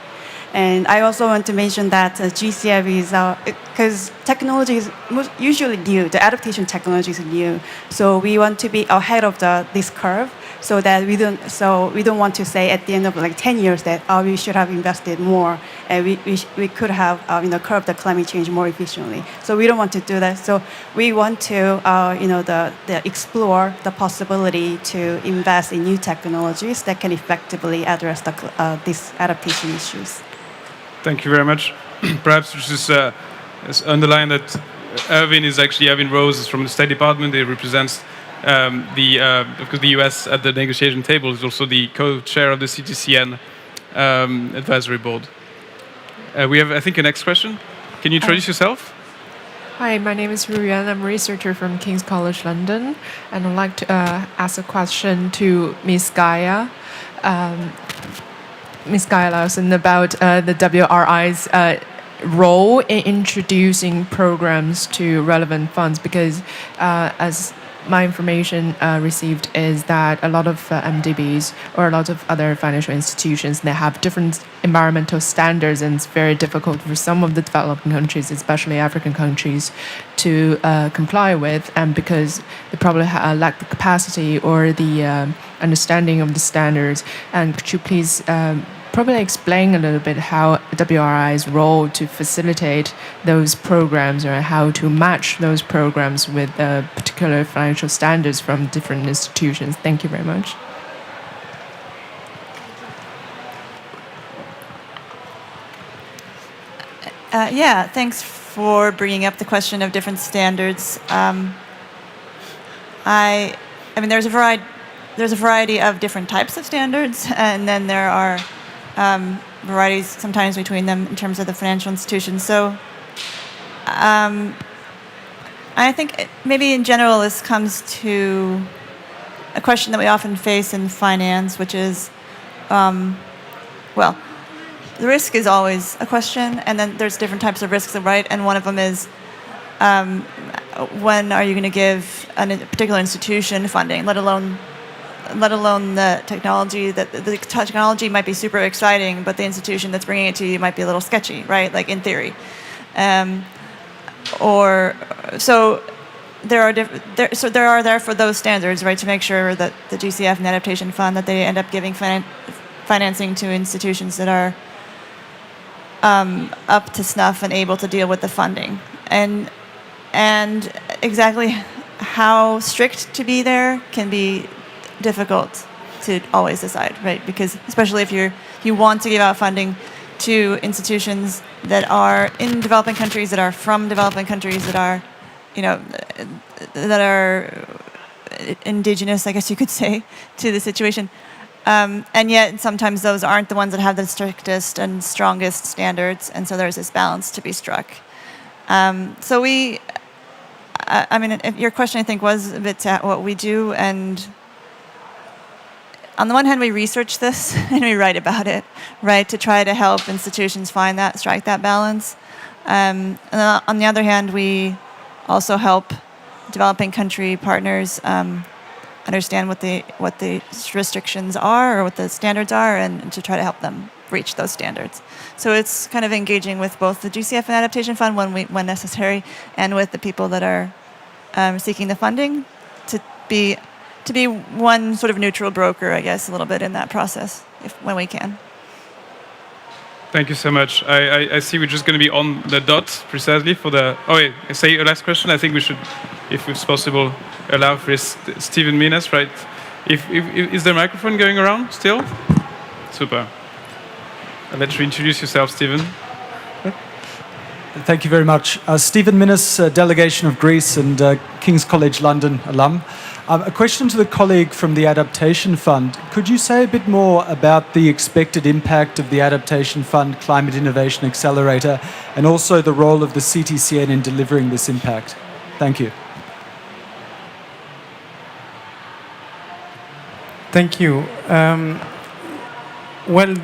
And I also want to mention that GCF is, because technology is usually new, the adaptation technology is new, so we want to be ahead of this curve so that we don't want to say at the end of like 10 years that we should have invested more and we could have curbed the climate change more efficiently. So we don't want to do that. So we want to explore the possibility to invest in new technologies that can effectively address these adaptation issues. Thank you very much. Perhaps just underline that Erwin Rose is from the State Department. He represents because the US at the negotiation table is also the co-chair of the CTCN advisory board. We have, I think, a next question. Can you introduce yourself? Hi, my name is Ruyan. I'm a researcher from King's College London, and I'd like to ask a question to Ms. Gaia. Ms. Gaia Lawson, about the WRI's role in introducing programs to relevant funds, because as my information received is that a lot of MDBs or a lot of other financial institutions, they have different environmental standards, and it's very difficult for some of the developing countries, especially African countries, to comply with, and because they probably lack the capacity or the understanding of the standards. And could you please probably explain a little bit how WRI's role to facilitate those programs, or how to match those programs with particular financial standards from different institutions? Thank you very much. Yeah, thanks for bringing up the question of different standards. I mean, there's a variety of different types of standards, and then there are varieties sometimes between them in terms of the financial institutions. So I think maybe in general this comes to a question that we often face in finance, which is, well, the risk is always a question, and then there's different types of risks, right? And one of them is when are you going to give a particular institution funding, let alone the technology. The technology might be super exciting, but the institution that's bringing it to you might be a little sketchy, right? Like in theory, so there are therefore those standards, right, to make sure that the GCF and the Adaptation Fund, that they end up giving financing to institutions that are up to snuff and able to deal with the funding, and exactly how strict to be there can be difficult to always decide, right? Because especially if you want to give out funding to institutions that are in developing countries, that are from developing countries, that are, that are indigenous, I guess you could say, to the situation, and yet sometimes those aren't the ones that have the strictest and strongest standards, and so there's this balance to be struck. So I mean, your question, I think, was a bit to what we do, and on the one hand, we research this and we write about it, right, to try to help institutions strike that balance. And then on the other hand, we also help developing country partners understand what the restrictions are or what the standards are, and to try to help them reach those standards. So it's kind of engaging with both the GCF and Adaptation Fund when necessary, and with the people that are seeking the funding to be one sort of neutral broker, I guess, a little bit in that process, when we can. Thank you so much. I see we're just going to be on the dot precisely for the... Oh, wait, say your last question. I think we should, if it's possible, allow for Stephen Minas, right? Is there a microphone going around still? Super. I'll let you introduce yourself, Stephen. Thank you very much. Stephen Minas, delegation of Greece and King's College London alum. A question to the colleague from the Adaptation Fund. Could you say a bit more about the expected impact of the Adaptation Fund Climate Innovation Accelerator, and also the role of the CTCN in delivering this impact? Thank you. Thank you. Well,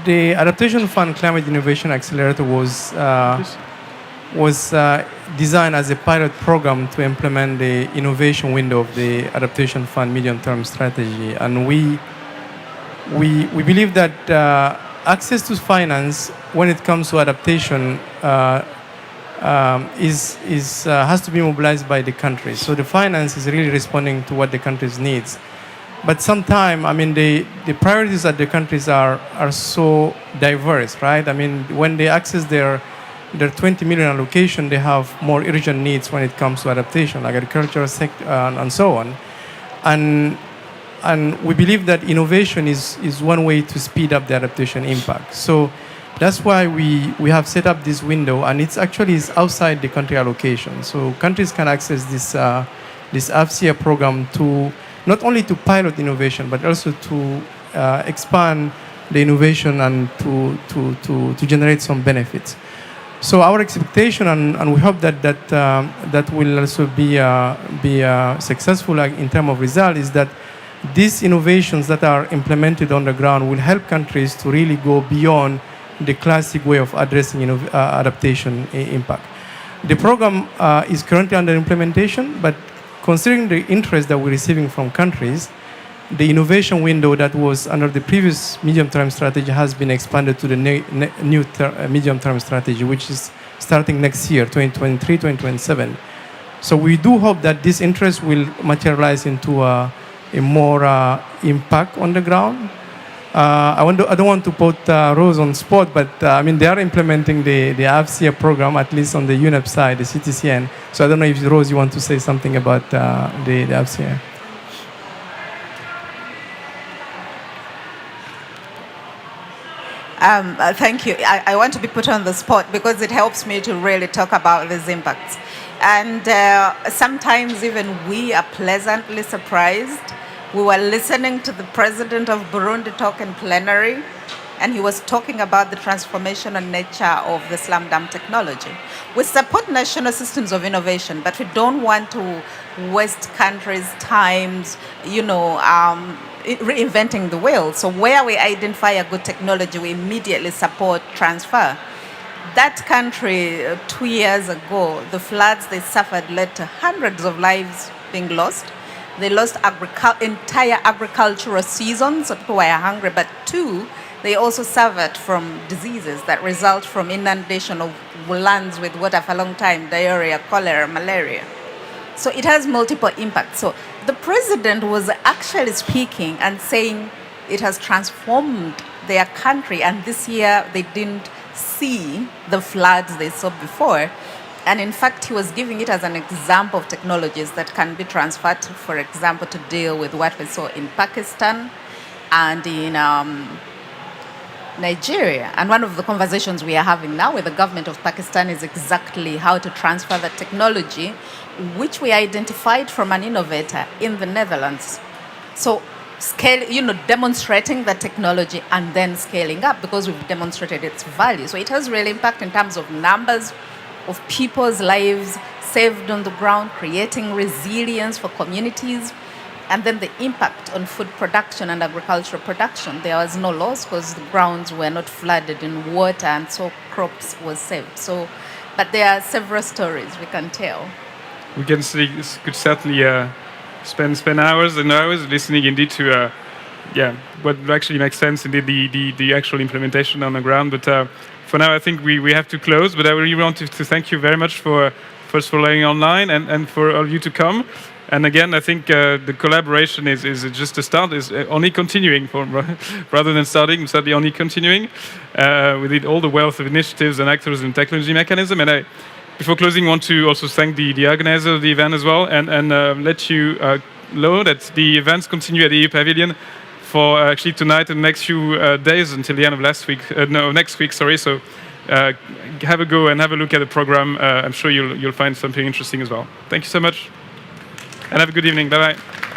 the Adaptation Fund Climate Innovation Accelerator was designed as a pilot program to implement the innovation window of the Adaptation Fund medium-term strategy. And we believe that access to finance when it comes to adaptation has to be mobilized by the countries. So the finance is really responding to what the countries needs. But sometimes, I mean, the priorities that the countries are so diverse, right? I mean, when they access their 20 million allocation, they have more urgent needs when it comes to adaptation, like agricultural sector and so on. And we believe that innovation is one way to speed up the adaptation impact. So that's why we have set up this window, and it's outside the country allocation. So countries can access this AFCIA program to not only to pilot innovation, but also to expand the innovation and to generate some benefits. So our expectation, and we hope that will also be successful in terms of result, is that these innovations that are implemented on the ground will help countries to really go beyond the classic way of addressing adaptation impact. The program is currently under implementation, but considering the interest that we're receiving from countries, the innovation window that was under the previous medium-term strategy has been expanded to the new medium-term strategy, which is starting next year, 2023, 2027. So we do hope that this interest will materialize into a more impact on the ground. I don't want to put Rose on spot, but I mean, they are implementing the AFCIA program, at least on the UNEP side, the CTCN. So I don't know if, Rose, you want to say something about the AFCIA. Thank you. I want to be put on the spot because it helps me to really talk about these impacts. And sometimes even we are pleasantly surprised. We were listening to the president of Burundi talk in plenary, and he was talking about the transformational nature of the slam dam technology. We support national systems of innovation, but we don't want to waste countries' times, reinventing the wheel. So where we identify a good technology, we immediately support transfer. That country, 2 years ago, the floods they suffered led to hundreds of lives being lost. They lost entire agricultural seasons, so people were hungry. But two, they also suffered from diseases that result from inundation of lands with water for a long time, diarrhea, cholera, malaria. So it has multiple impacts. So the president was actually speaking and saying it has transformed their country, and this year they didn't see the floods they saw before. And in fact, he was giving it as an example of technologies that can be transferred, for example, to deal with what we saw in Pakistan and in Nigeria. And one of the conversations we are having now with the government of Pakistan is exactly how to transfer the technology, which we identified from an innovator in the Netherlands. So demonstrating the technology and then scaling up because we've demonstrated its value. So it has real impact in terms of numbers of people's lives saved on the ground, creating resilience for communities, and then the impact on food production and agricultural production. There was no loss because the grounds were not flooded in water, and so crops was saved. So, but there are several stories we can tell. We could certainly spend hours and hours listening indeed to what actually makes sense, indeed the actual implementation on the ground. But for now, I think we have to close. But I really want to thank you very much for following online and for all of you to come. And again, I think the collaboration is just a start, is only continuing rather than starting, certainly only continuing with all the wealth of initiatives and actors and technology mechanism. And before closing, want to also thank the organizer of the event as well, and let you know that the events continue at the EU Pavilion for actually tonight and the next few days until the end of next week. Sorry. So have a go and have a look at the program. I'm sure you'll find something interesting as well. Thank you so much, and have a good evening. Bye bye.